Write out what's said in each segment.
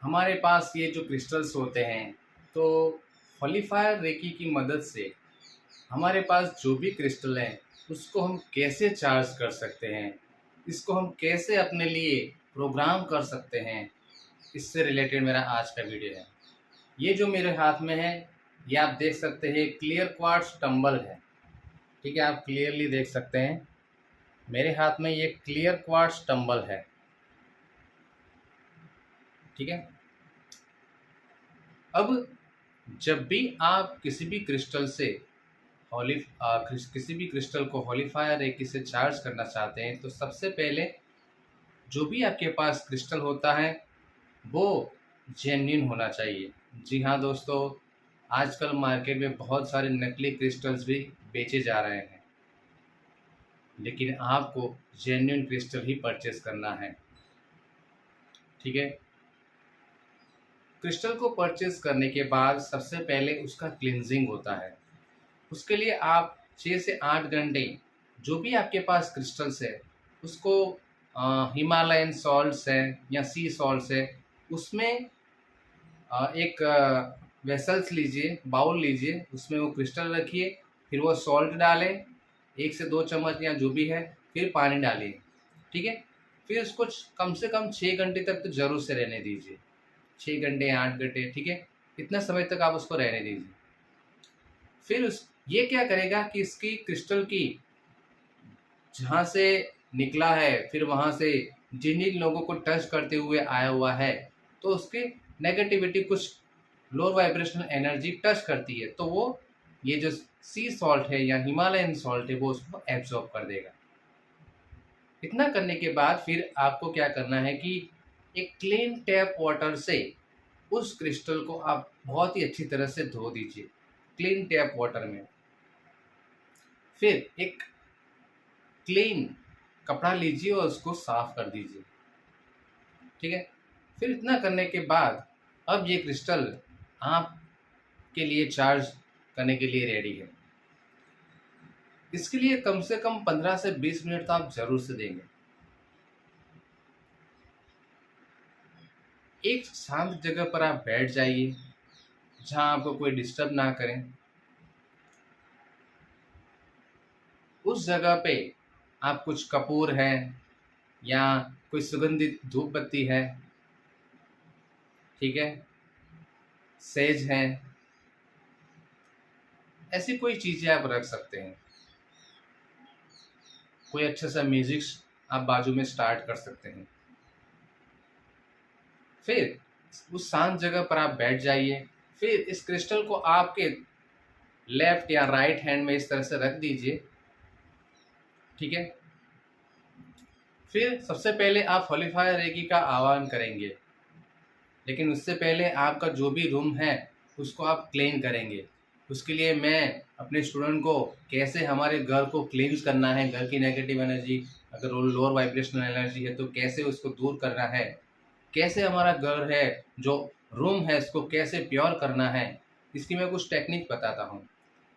हमारे पास ये जो क्रिस्टल्स होते हैं, तो हॉलीफायर रेकी की मदद से हमारे पास जो भी क्रिस्टल है उसको हम कैसे चार्ज कर सकते हैं, इसको हम कैसे अपने लिए प्रोग्राम कर सकते हैं, इससे रिलेटेड मेरा आज का वीडियो है। ये जो मेरे हाथ में है, ये आप देख सकते हैं क्लियर क्वार्ट्ज टंबल है। ठीक है, आप क्लियरली देख सकते हैं मेरे हाथ में ये क्लियर क्वार्ट्ज टंबल है। ठीक है, अब जब भी आप किसी भी क्रिस्टल से किसी भी क्रिस्टल को हॉलीफायर रेकी से चार्ज करना चाहते हैं, तो सबसे पहले जो भी आपके पास क्रिस्टल होता है वो जेन्युइन होना चाहिए। जी हाँ दोस्तों, आजकल मार्केट में बहुत सारे नकली क्रिस्टल्स भी बेचे जा रहे हैं, लेकिन आपको जेन्युइन क्रिस्टल ही परचेस करना है। ठीक है, क्रिस्टल को परचेस करने के बाद सबसे पहले उसका क्लिनजिंग होता है। उसके लिए आप 6 से 8 घंटे जो भी आपके पास क्रिस्टल्स है उसको हिमालयन सॉल्ट्स है या सी सॉल्ट्स है उसमें एक वेसल्स लीजिए, बाउल लीजिए, उसमें वो क्रिस्टल रखिए, फिर वो सॉल्ट डालें 1 से 2 चम्मच या जो भी है, फिर पानी डालिए। ठीक है, फिर उसको कम से कम 6 घंटे तक तो ज़रूर से रहने दीजिए। 6 घंटे 8 घंटे, ठीक है, इतना समय तक आप उसको रहने दीजिए। फिर उस ये क्या करेगा कि इसकी क्रिस्टल की जहाँ से निकला है, फिर वहाँ से जिन जिन लोगों को टच करते हुए आया हुआ है, तो उसके नेगेटिविटी कुछ लोअर वाइब्रेशनल एनर्जी टच करती है, तो वो ये जो सी सॉल्ट है या हिमालयन सॉल्ट है वो उसको एब्जॉर्ब कर देगा। इतना करने के बाद फिर आपको क्या करना है कि एक क्लीन टैप वाटर से उस क्रिस्टल को आप बहुत ही अच्छी तरह से धो दीजिए क्लीन टैप वाटर में। फिर एक क्लीन कपड़ा लीजिए और उसको साफ कर दीजिए। ठीक है, फिर इतना करने के बाद अब ये क्रिस्टल आपके लिए चार्ज करने के लिए रेडी है। इसके लिए कम से कम 15 से 20 मिनट तो आप जरूर से देंगे। एक शांत जगह पर आप बैठ जाइए जहां आपको कोई डिस्टर्ब ना करें। उस जगह पे आप कुछ कपूर है या कोई सुगंधित धूप बत्ती है, ठीक है, सेज है, ऐसी कोई चीज़ें आप रख सकते हैं। कोई अच्छा सा म्यूजिक आप बाजू में स्टार्ट कर सकते हैं। फिर उस शांत जगह पर आप बैठ जाइए। फिर इस क्रिस्टल को आपके लेफ्ट या राइट हैंड में इस तरह से रख दीजिए। ठीक है, फिर सबसे पहले आप हॉलीफायर रेकी का आह्वान करेंगे, लेकिन उससे पहले आपका जो भी रूम है उसको आप क्लीन करेंगे। उसके लिए मैं अपने स्टूडेंट को कैसे हमारे घर को क्लींस करना है, घर की नेगेटिव एनर्जी, अगर लोअर वाइब्रेशनल एनर्जी है तो कैसे उसको दूर करना है, कैसे हमारा घर है जो रूम है इसको कैसे प्योर करना है, इसकी मैं कुछ टेक्निक बताता हूँ।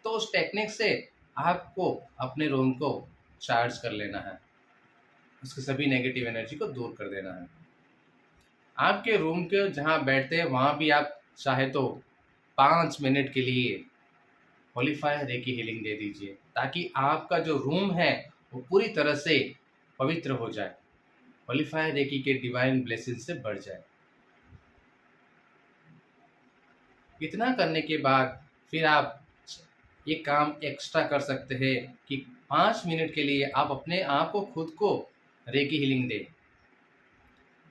तो उस टेक्निक से आपको अपने रूम को चार्ज कर लेना है, उसकी सभी नेगेटिव एनर्जी को दूर कर देना है। आपके रूम के जहाँ बैठते हैं वहाँ भी आप चाहे तो 5 मिनट के लिए हॉलीफायर रेकी हीलिंग दे दीजिए, ताकि आपका जो रूम है वो पूरी तरह से पवित्र हो जाए, हॉलीफायर रेकी के डिवाइन ब्लेसिंग से बढ़ जाए। इतना करने के बाद फिर आप ये काम एक्स्ट्रा कर सकते हैं कि 5 मिनट के लिए आप अपने आप को खुद को रेकी हीलिंग दें,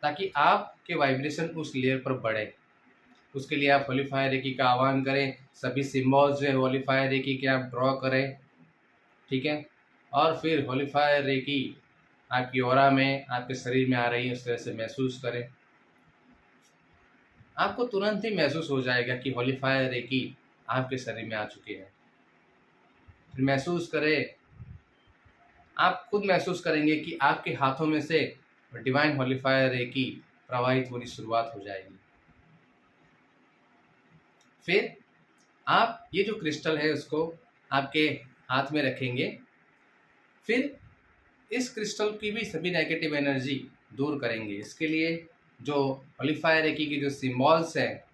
ताकि आपके वाइब्रेशन उस लेयर पर बढ़े। उसके लिए आप हॉलीफायर रेकी का आह्वान करें, सभी सिम्बॉल्स जो है हॉलीफायर रेकी के आप ड्रॉ करें। ठीक है, और फिर हॉलीफायर रेकी आपकी ऑरा में, आपके शरीर में आ रही है, उस तरह से महसूस करें। आपको तुरंत ही महसूस हो जाएगा कि हॉलीफायर रेकी आपके शरीर में आ चुकी है। फिर महसूस करें, आप खुद महसूस करेंगे कि आपके हाथों में से डिवाइन हॉलीफायर रेकी प्रवाहित होनी शुरुआत हो जाएगी। फिर आप ये जो क्रिस्टल है उसको आपके हाथ में रखेंगे। फिर इस क्रिस्टल की भी सभी नेगेटिव एनर्जी दूर करेंगे। इसके लिए जो हॉलीफायर रेकी की जो सिम्बॉल्स है,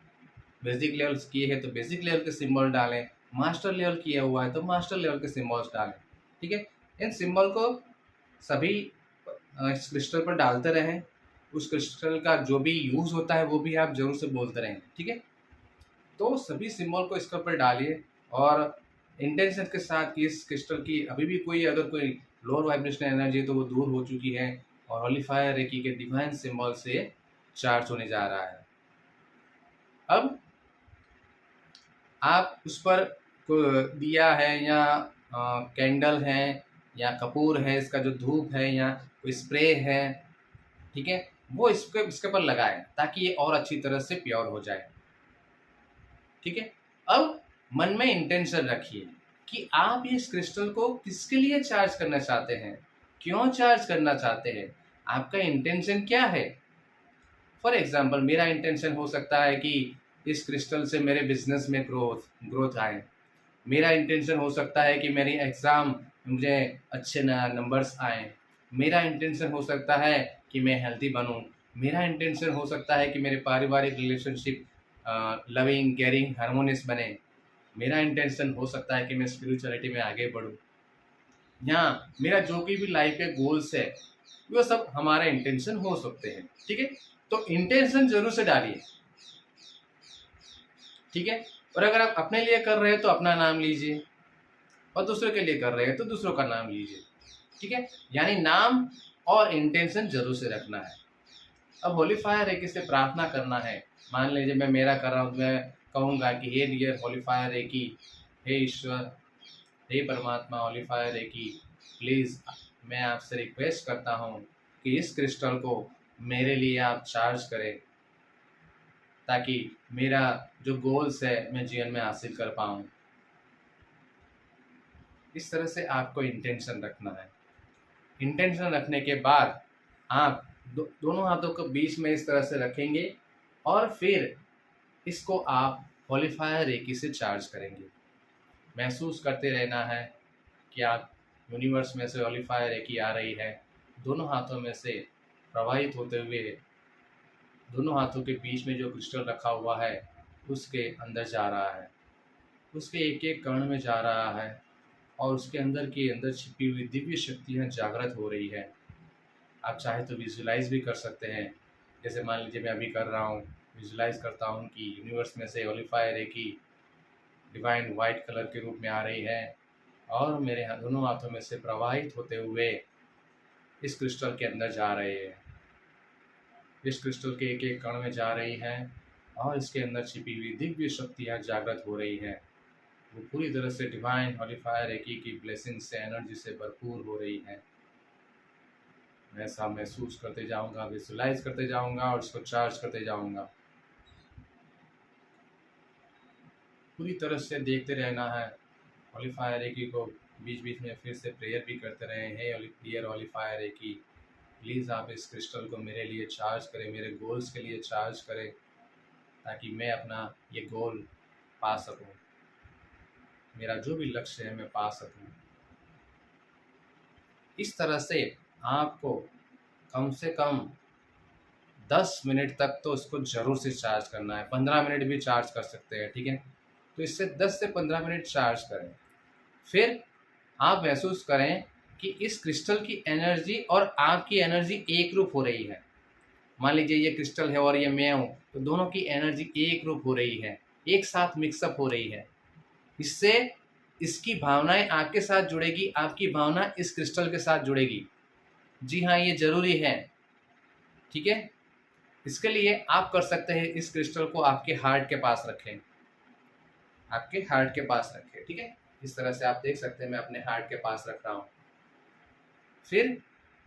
बेसिक लेवल्स किए हैं तो बेसिक लेवल के सिंबल डालें, मास्टर लेवल किया हुआ है तो मास्टर लेवल के सिंबल्स डालें। ठीक है, इन सिंबल को सभी इस क्रिस्टल पर डालते रहें। उस क्रिस्टल का जो भी यूज़ होता है वो भी आप जरूर से बोलते रहें। ठीक है, तो सभी सिंबल को इसके ऊपर डालिए और इंटेंशन के साथ कि इस क्रिस्टल की अभी भी कोई अगर कोई लोअर वाइब्रेशन एनर्जी है तो वो दूर हो चुकी है और हॉलीफायर रेकी के डिवाइन सिंबल से चार्ज होने जा रहा है। अब आप उस पर दिया है या कैंडल है या कपूर है, इसका जो धूप है या कोई स्प्रे है, ठीक है, वो इसके पर लगाएं ताकि ये और अच्छी तरह से प्योर हो जाए। ठीक है, अब मन में इंटेंशन रखिए कि आप इस क्रिस्टल को किसके लिए चार्ज करना चाहते हैं, क्यों चार्ज करना चाहते हैं, आपका इंटेंशन क्या है। फॉर एग्जाम्पल मेरा इंटेंशन हो सकता है कि इस क्रिस्टल से मेरे बिजनेस में ग्रोथ आए। मेरा इंटेंशन हो सकता है कि मेरी एग्ज़ाम मुझे अच्छे नंबर्स आए। मेरा इंटेंशन हो सकता है कि मैं हेल्दी बनूं। मेरा इंटेंशन हो सकता है कि मेरे पारिवारिक रिलेशनशिप लविंग केयरिंग हारमोनियस बने। मेरा इंटेंशन हो सकता है कि मैं स्पिरिचुअलिटी में आगे बढ़ूं। या मेरा जो भी लाइफ के गोल्स है वो सब हमारे इंटेंशन हो सकते हैं। ठीक है, तो इंटेंशन जरूर से डालिए। ठीक है, और अगर आप अपने लिए कर रहे हैं तो अपना नाम लीजिए और दूसरों के लिए कर रहे हैं तो दूसरों का नाम लीजिए। ठीक है, यानी नाम और इंटेंशन जरूर से रखना है। अब होलीफायर एक से प्रार्थना करना है। मान लीजिए मैं मेरा कर रहा हूँ तो मैं कहूँगा कि हे डियर होलीफायर एकी, हे ईश्वर, हे परमात्मा होलीफायर एकी, प्लीज़ मैं आपसे रिक्वेस्ट करता हूँ कि इस क्रिस्टल को मेरे लिए आप चार्ज करें ताकि मेरा जो गोल्स है मैं जीवन में हासिल कर पाऊँ। इस तरह से आपको इंटेंशन रखना है। इंटेंशन रखने के बाद आप दोनों हाथों को बीच में इस तरह से रखेंगे और फिर इसको आप हॉलीफायर रेकी से चार्ज करेंगे। महसूस करते रहना है कि आप यूनिवर्स में से हॉलीफायर रेकी आ रही है, दोनों हाथों में से प्रवाहित होते हुए दोनों हाथों के बीच में जो क्रिस्टल रखा हुआ है उसके अंदर जा रहा है, उसके एक एक कण में जा रहा है और उसके अंदर के अंदर छिपी हुई दिव्य शक्तियाँ जागृत हो रही है। आप चाहे तो विजुलाइज भी कर सकते हैं। जैसे मान लीजिए मैं अभी कर रहा हूँ, विजुलाइज करता हूँ कि यूनिवर्स में से हॉलीफायर रेकी डिवाइन वाइट कलर के रूप में आ रही है और मेरे दोनों हाथों में से प्रवाहित होते हुए इस क्रिस्टल के अंदर जा रहे हैं। इस क्रिस्टल के एक एक कण में जा रही है और इसके अंदर छिपी हुई दिव्य शक्तियाँ जागृत हो रही है। वो पूरी तरह से डिवाइन हॉलीफायर रेकी की ब्लेसिंग से एनर्जी से भरपूर हो रही है। मैं ऐसा महसूस करते जाऊंगा, विजुलाइज करते जाऊंगा और उसको चार्ज करते जाऊंगा। पूरी तरह से देखते रहना है। हॉलीफायर रेकी को बीच बीच में फिर से प्रेयर भी करते रहे, हे डियर हॉलीफायर रेकी, प्लीज़ आप इस क्रिस्टल को मेरे लिए चार्ज करें, मेरे गोल्स के लिए चार्ज करें ताकि मैं अपना ये गोल पा सकूं, मेरा जो भी लक्ष्य है मैं पा सकूं। इस तरह से आपको कम से कम 10 मिनट तक तो इसको ज़रूर से चार्ज करना है। 15 मिनट भी चार्ज कर सकते हैं। ठीक है, तो इससे 10 से 15 मिनट चार्ज करें। फिर आप महसूस करें कि इस क्रिस्टल की एनर्जी और आपकी एनर्जी एक रूप हो रही है। मान लीजिए ये क्रिस्टल है और ये मैं हूँ, तो दोनों की एनर्जी एक रूप हो रही है, एक साथ मिक्सअप हो रही है। इससे इसकी भावनाएं आपके साथ जुड़ेगी, आपकी भावना इस क्रिस्टल के साथ जुड़ेगी। जी हाँ, ये ज़रूरी है। ठीक है, इसके लिए आप कर सकते हैं, इस क्रिस्टल को आपके हार्ट के पास रखें, आपके हार्ट के पास रखें। ठीक है, इस तरह से आप देख सकते हैं मैं अपने हार्ट के पास रख रहा हूँ। फिर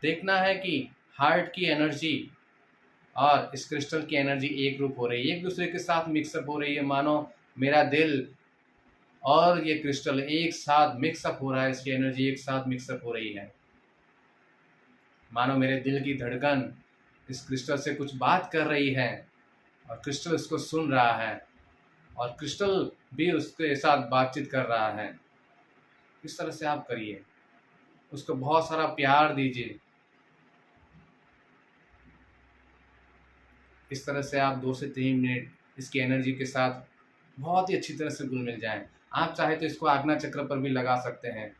देखना है कि हार्ट की एनर्जी और इस क्रिस्टल की एनर्जी एक रूप हो रही है, एक दूसरे के साथ मिक्सअप हो रही है। मानो मेरा दिल और ये क्रिस्टल एक साथ मिक्सअप हो रहा है, इसकी एनर्जी एक साथ मिक्सअप हो रही है। मानो मेरे दिल की धड़कन इस क्रिस्टल से कुछ बात कर रही है और क्रिस्टल इसको सुन रहा है और क्रिस्टल भी उसके साथ बातचीत कर रहा है। इस तरह से आप करिए, उसको बहुत सारा प्यार दीजिए। इस तरह से आप 2 से 3 मिनट इसकी एनर्जी के साथ बहुत ही अच्छी तरह से घुल मिल जाएं। आप चाहे तो इसको आज्ञा चक्र पर भी लगा सकते हैं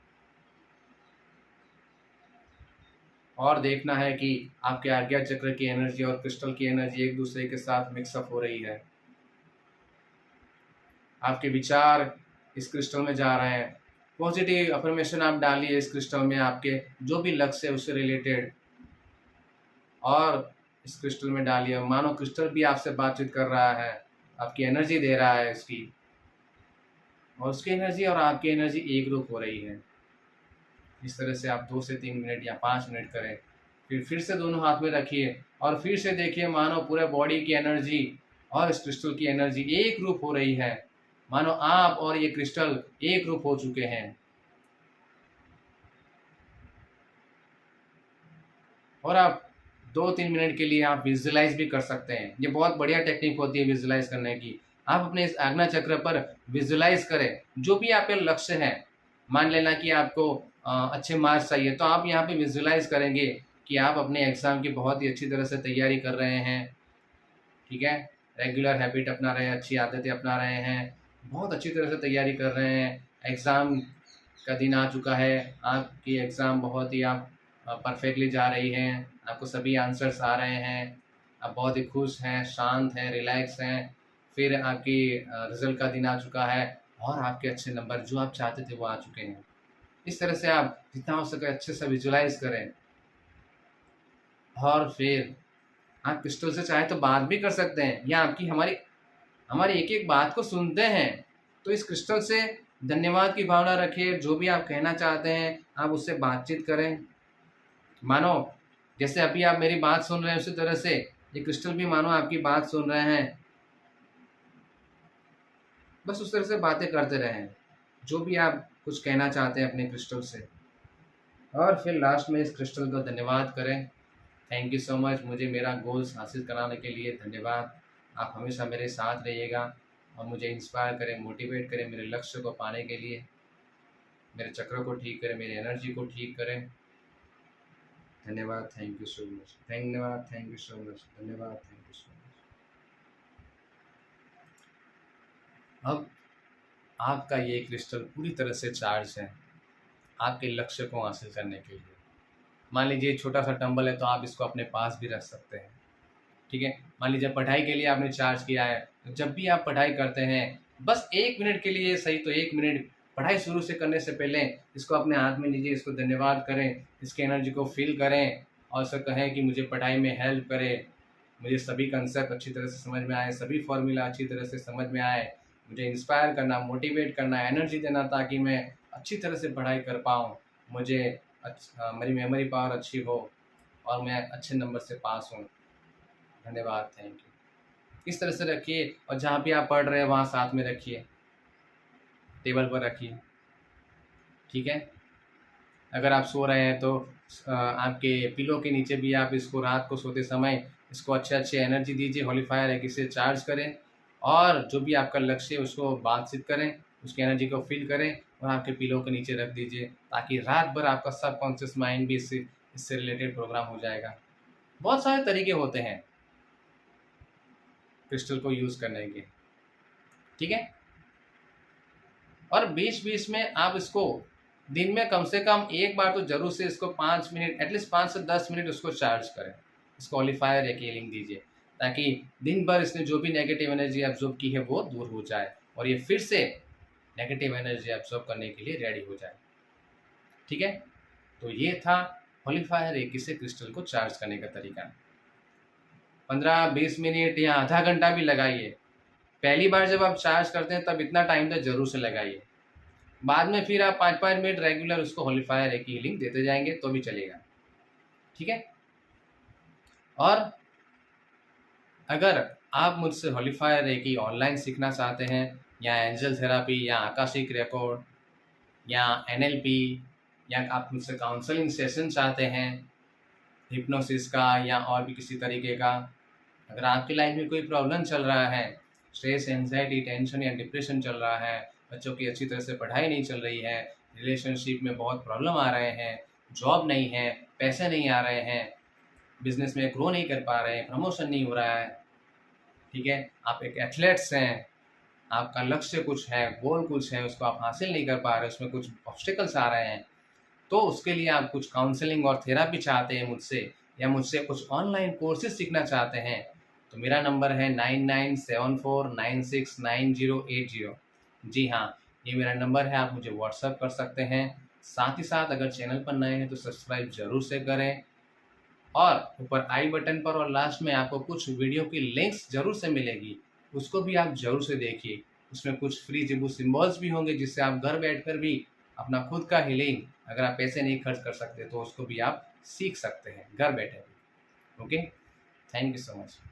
और देखना है कि आपके आज्ञा चक्र की एनर्जी और क्रिस्टल की एनर्जी एक दूसरे के साथ मिक्सअप हो रही है। आपके विचार इस क्रिस्टल में जा रहे हैं। पॉजिटिव अफर्मेशन आप डालिए इस क्रिस्टल में, आपके जो भी लक्ष्य है उससे रिलेटेड, और इस क्रिस्टल में डालिए। मानो क्रिस्टल भी आपसे बातचीत कर रहा है, आपकी एनर्जी दे रहा है इसकी, और उसकी एनर्जी और आपकी एनर्जी एक रूप हो रही है। इस तरह से आप 2 से 3 मिनट या 5 मिनट करें। फिर से दोनों हाथ में रखिए और फिर से देखिए, मानो पूरे बॉडी की एनर्जी और इस क्रिस्टल की एनर्जी एक रूप हो रही है। मानो आप और ये क्रिस्टल एक रूप हो चुके हैं। और आप 2-3 मिनट के लिए आप विजुलाइज भी कर सकते हैं। ये बहुत बढ़िया टेक्निक होती है विजुलाइज करने की। आप अपने इस आज्ञा चक्र पर विजुलाइज करें जो भी आपके लक्ष्य है। मान लेना कि आपको अच्छे मार्क्स चाहिए, तो आप यहाँ पे विजुलाइज करेंगे कि आप अपने एग्ज़ाम की बहुत ही अच्छी तरह से तैयारी कर रहे हैं, ठीक है, रेगुलर हैबिट अपना रहे हैं, अच्छी आदतें अपना रहे हैं, बहुत अच्छी तरह से तैयारी कर रहे हैं। एग्ज़ाम का दिन आ चुका है, आपकी एग्ज़ाम बहुत ही आप परफेक्टली जा रही हैं, आपको सभी आंसर्स आ रहे हैं, आप बहुत ही खुश हैं, शांत हैं, रिलैक्स हैं। फिर आपकी रिज़ल्ट का दिन आ चुका है और आपके अच्छे नंबर जो आप चाहते थे वो आ चुके हैं। इस तरह से आप जितना हो सके अच्छे से विजुलाइज करें। और फिर आप क्रिस्टल से चाहे तो बात भी कर सकते हैं, या आपकी हमारी हमारी एक एक बात को सुनते हैं, तो इस क्रिस्टल से धन्यवाद की भावना रखिए। जो भी आप कहना चाहते हैं आप उससे बातचीत करें। मानो जैसे अभी आप मेरी बात सुन रहे हैं, उसी तरह से ये क्रिस्टल भी मानो आपकी बात सुन रहे हैं। बस उस तरह से बातें करते रहें जो भी आप कुछ कहना चाहते हैं अपने क्रिस्टल से। और फिर लास्ट में इस क्रिस्टल को धन्यवाद करें। थैंक यू सो मच, मुझे मेरा गोल्स हासिल कराने के लिए धन्यवाद। आप हमेशा मेरे साथ रहिएगा और मुझे इंस्पायर करें, मोटिवेट करें मेरे लक्ष्य को पाने के लिए। मेरे चक्र को ठीक करें, मेरी एनर्जी को ठीक करें। धन्यवाद, थैंक यू सो मच, धन्यवाद, थैंक यू सो मच, धन्यवाद, थैंक यू सो मच। अब आपका ये क्रिस्टल पूरी तरह से चार्ज है आपके लक्ष्य को हासिल करने के लिए। मान लीजिए छोटा सा टंबल है तो आप इसको अपने पास भी रख सकते हैं, ठीक है। मान लीजिए पढ़ाई के लिए आपने चार्ज किया है, तो जब भी आप पढ़ाई करते हैं बस 1 मिनट के लिए सही तो 1 मिनट पढ़ाई शुरू से करने से पहले इसको अपने हाथ में लीजिए, इसको धन्यवाद करें, इसकी एनर्जी को फील करें और इसको कहें कि मुझे पढ़ाई में हेल्प करे, मुझे सभी कंसेप्ट अच्छी तरह से समझ में आए, सभी फॉर्मूला अच्छी तरह से समझ में आए, मुझे इंस्पायर करना, मोटिवेट करना, एनर्जी देना ताकि मैं अच्छी तरह से पढ़ाई कर पाऊँ, मुझे मेरी मेमोरी पावर अच्छी हो और मैं अच्छे नंबर से पास हूँ। धन्यवाद, थैंक यू। इस तरह से रखिए और जहाँ भी आप पढ़ रहे हैं वहाँ साथ में रखिए, टेबल पर रखिए, ठीक है। अगर आप सो रहे हैं तो आपके पिलो के नीचे भी आप इसको रात को सोते समय इसको अच्छे एनर्जी दीजिए, होलीफायर है इसे चार्ज करें और जो भी आपका लक्ष्य है उसको बातचीत करें, उसकी एनर्जी को फील करें और आपके पिलो के नीचे रख दीजिए ताकि रात भर आपका सबकॉन्शियस माइंड भी इससे रिलेटेड प्रोग्राम हो जाएगा। बहुत सारे तरीके होते हैं क्रिस्टल को यूज़ करने के, ठीक है। और बीच में आप इसको दिन में कम से कम एक बार तो जरूर से इसको 5 मिनट, एटलीस्ट 5 से 10 मिनट उसको चार्ज करें, इसको ऑलिफायर या कीलिंग दीजिए ताकि दिन भर इसने जो भी नेगेटिव एनर्जी एब्जॉर्ब की है वो दूर हो जाए और ये फिर से नेगेटिव एनर्जी एब्जॉर्ब करने के लिए रेडी हो जाए, ठीक है। तो ये था होलीफायर एक से क्रिस्टल को चार्ज करने का तरीका। 15-20 मिनट या आधा घंटा भी लगाइए। पहली बार जब आप चार्ज करते हैं तब इतना टाइम तो जरूर से लगाइए, बाद में फिर आप 5-5 मिनट रेगुलर उसको होलीफायर एक हीलिंग देते जाएंगे तो भी चलेगा, ठीक है। और अगर आप मुझसे होलीफायर एक ही ऑनलाइन सीखना चाहते हैं या एंजल थेरापी या आकाशिक रिकॉर्ड या NLP या आप मुझसे काउंसलिंग सेशन चाहते हैं हिप्नोसिस का या और भी किसी तरीके का, अगर आपकी लाइफ में कोई प्रॉब्लम चल रहा है, स्ट्रेस, एंजाइटी, टेंशन या डिप्रेशन चल रहा है, बच्चों की अच्छी तरह से पढ़ाई नहीं चल रही है, रिलेशनशिप में बहुत प्रॉब्लम आ रहे हैं, जॉब नहीं है, पैसे नहीं आ रहे हैं, बिजनेस में ग्रो नहीं कर पा रहे हैं, प्रमोशन नहीं हो रहा है, ठीक है, आप एक एथलेट्स हैं, आपका लक्ष्य कुछ है, गोल कुछ है, उसको आप हासिल नहीं कर पा रहे, उसमें कुछ ऑब्स्टिकल्स आ रहे हैं, तो उसके लिए आप कुछ काउंसलिंग और थेरेपी चाहते हैं मुझसे, या मुझसे कुछ ऑनलाइन कोर्सेज सीखना चाहते हैं, तो मेरा नंबर है 9974969080। जी हाँ, ये मेरा नंबर है, आप मुझे व्हाट्सएप कर सकते हैं। साथ ही साथ अगर चैनल पर नए हैं तो सब्सक्राइब ज़रूर से करें, और ऊपर आई बटन पर और लास्ट में आपको कुछ वीडियो की लिंक्स ज़रूर से मिलेगी, उसको भी आप ज़रूर से देखिए। उसमें कुछ फ्री जिबू सिम्बॉल्स भी होंगे, जिससे आप घर बैठकर भी अपना खुद का हीलिंग, अगर आप पैसे नहीं खर्च कर सकते तो उसको भी आप सीख सकते हैं घर बैठे भी। Okay, thank you so much.